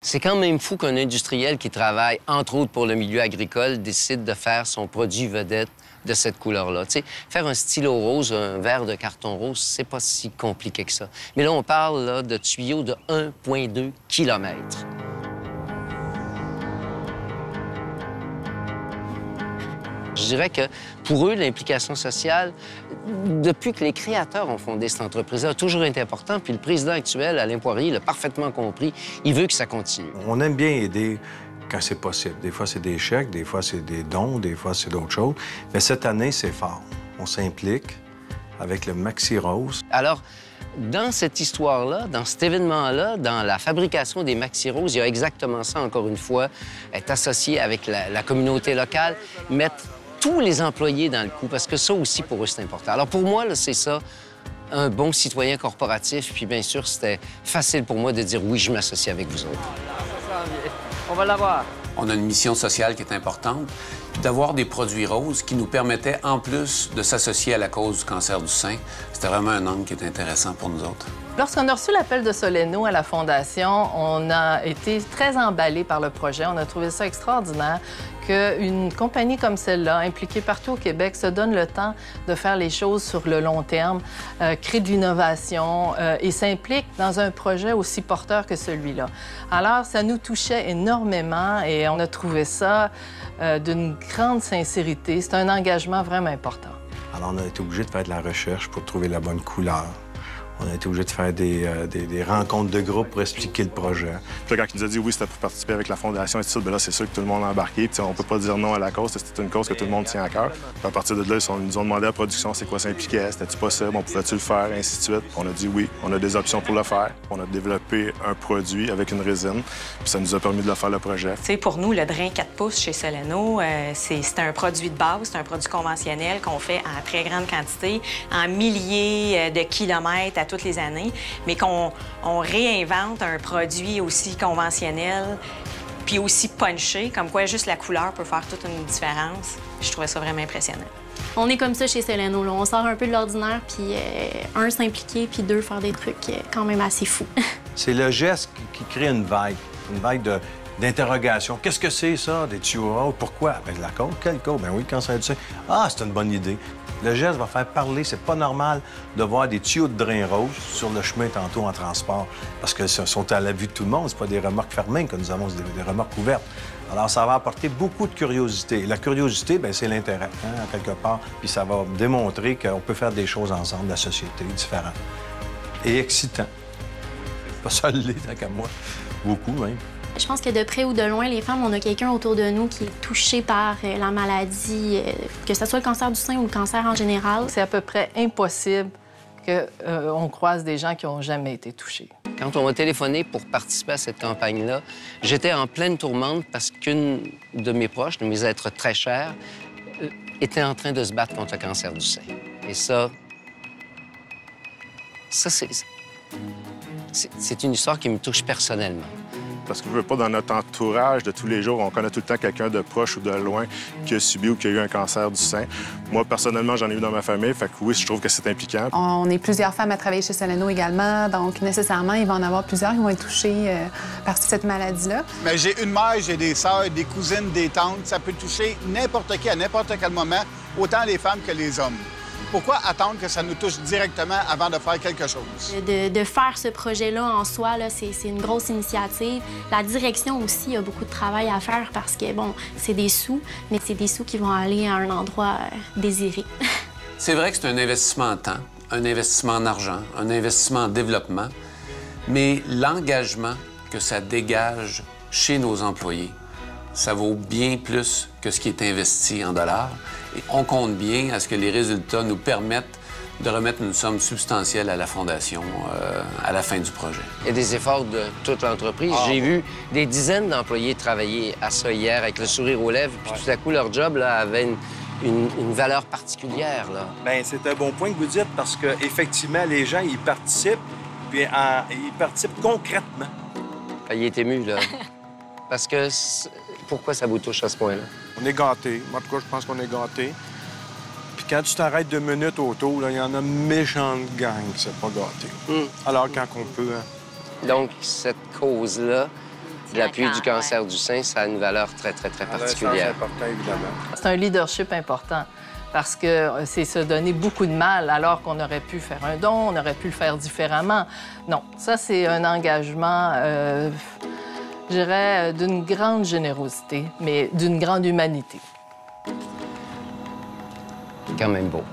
C'est quand même fou qu'un industriel qui travaille, entre autres pour le milieu agricole, décide de faire son produit vedette de cette couleur-là. Tu sais, faire un stylo rose, un verre de carton rose, c'est pas si compliqué que ça. Mais là, on parle là, de tuyaux de 1,2 km. Je dirais que pour eux, l'implication sociale, depuis que les créateurs ont fondé cette entreprise-là, a toujours été important. Puis le président actuel, Alain Poirier, l'a parfaitement compris. Il veut que ça continue. On aime bien aider quand c'est possible. Des fois, c'est des chèques, des fois, c'est des dons, des fois, c'est d'autres choses. Mais cette année, c'est fort. On s'implique avec le Maxi Rose. Alors, dans cette histoire-là, dans cet événement-là, dans la fabrication des Maxi Roses, il y a exactement ça, encore une fois, être associé avec la communauté locale, mettre tous les employés dans le coup, parce que ça aussi, pour eux, c'est important. Alors, pour moi, c'est ça, un bon citoyen corporatif. Puis, bien sûr, c'était facile pour moi de dire oui, je m'associe avec vous autres. On va l'avoir. On a une mission sociale qui est importante, puis d'avoir des produits roses qui nous permettaient, en plus de s'associer à la cause du cancer du sein, c'était vraiment un angle qui est intéressant pour nous autres. Lorsqu'on a reçu l'appel de Soleno à la Fondation, on a été très emballés par le projet. On a trouvé ça extraordinaire qu'une compagnie comme celle-là, impliquée partout au Québec, se donne le temps de faire les choses sur le long terme, crée de l'innovation et s'implique dans un projet aussi porteur que celui-là. Alors, ça nous touchait énormément et on a trouvé ça d'une grande sincérité. C'est un engagement vraiment important. Alors, on a été obligé de faire de la recherche pour trouver la bonne couleur. On a été obligé de faire des rencontres de groupe pour expliquer le projet. Puis là, quand il nous a dit oui, c'était pour participer avec la Fondation et tout ça, bien là, c'est sûr que tout le monde a embarqué. Puis on peut pas dire non à la cause, c'était une cause que tout le monde tient à cœur. Puis à partir de là, ils nous ont demandé à la production c'est quoi ça impliquait, c'était-tu possible, on pouvait-tu le faire, et ainsi de suite. On a dit oui, on a des options pour le faire. On a développé un produit avec une résine, puis ça nous a permis de le faire le projet. Tu sais, pour nous, le drain 4 pouces chez Soleno, c'est un produit de base, c'est un produit conventionnel qu'on fait en très grande quantité, en milliers de kilomètres à toutes les années, mais qu'on réinvente un produit aussi conventionnel puis aussi punché, comme quoi juste la couleur peut faire toute une différence. Je trouvais ça vraiment impressionnant. On est comme ça chez Soleno, là. On sort un peu de l'ordinaire, puis un, s'impliquer, puis deux, faire des trucs quand même assez fous. C'est le geste qui crée une vague d'interrogation. Qu'est-ce que c'est, ça, des tuyaux roses? Pourquoi? Bien, la cause. Quelle cause? Bien oui, le cancer du sein. Ah, c'est une bonne idée. Le geste va faire parler. C'est pas normal de voir des tuyaux de drain rouge sur le chemin tantôt en transport, parce que ce sont à la vue de tout le monde. C'est pas des remorques fermées que nous avons, c'est des remorques ouvertes. Alors, ça va apporter beaucoup de curiosité. Et la curiosité, bien, c'est l'intérêt, hein, quelque part. Puis ça va démontrer qu'on peut faire des choses ensemble, la société, différente. Et excitant. Pas ça l'est, tant qu'à moi. Beaucoup, même. Je pense que de près ou de loin, les femmes, on a quelqu'un autour de nous qui est touché par la maladie, que ce soit le cancer du sein ou le cancer en général. C'est à peu près impossible qu'on croise des gens qui n'ont jamais été touchés. Quand on m'a téléphoné pour participer à cette campagne-là, j'étais en pleine tourmente parce qu'une de mes proches, de mes êtres très chers, était en train de se battre contre le cancer du sein. Et ça c'est une histoire qui me touche personnellement. Parce que je veux pas, dans notre entourage de tous les jours, on connaît tout le temps quelqu'un de proche ou de loin qui a subi ou qui a eu un cancer du sein. Moi, personnellement, j'en ai eu dans ma famille, fait que oui, je trouve que c'est impliquant. On est plusieurs femmes à travailler chez Soleno également, donc nécessairement, il va en avoir plusieurs qui vont être touchées par cette maladie-là. Mais j'ai une mère, j'ai des sœurs, des cousines, des tantes. Ça peut toucher n'importe qui à n'importe quel moment, autant les femmes que les hommes. Pourquoi attendre que ça nous touche directement avant de faire quelque chose? De faire ce projet-là en soi, c'est une grosse initiative. La direction aussi a beaucoup de travail à faire parce que, bon, c'est des sous, mais c'est des sous qui vont aller à un endroit désiré. C'est vrai que c'est un investissement en temps, un investissement en argent, un investissement en développement, mais l'engagement que ça dégage chez nos employés, ça vaut bien plus que ce qui est investi en dollars. Et on compte bien à ce que les résultats nous permettent de remettre une somme substantielle à la Fondation à la fin du projet. Il y a des efforts de toute l'entreprise. J'ai vu des dizaines d'employés travailler à ça hier avec le sourire aux lèvres, puis tout à coup, leur job là, avait une valeur particulière. Bien, c'est un bon point que vous dites, parce qu'effectivement, les gens, ils participent, puis ils participent concrètement. Il est ému, là. Parce que pourquoi ça vous touche à ce point-là? On est gâtés. Moi, en tout cas, je pense qu'on est gâtés. Puis quand tu t'arrêtes 2 minutes autour, il y en a une méchante gang qui s'est pas gâté. Alors, quand on peut... Hein. Donc, cette cause-là L'appui du cancer du sein, ça a une valeur très, très, très particulière. C'est important, évidemment. C'est un leadership important parce que c'est se donner beaucoup de mal alors qu'on aurait pu faire un don, on aurait pu le faire différemment. Non, ça, c'est un engagement, je dirais, d'une grande générosité, mais d'une grande humanité. C'est quand même beau.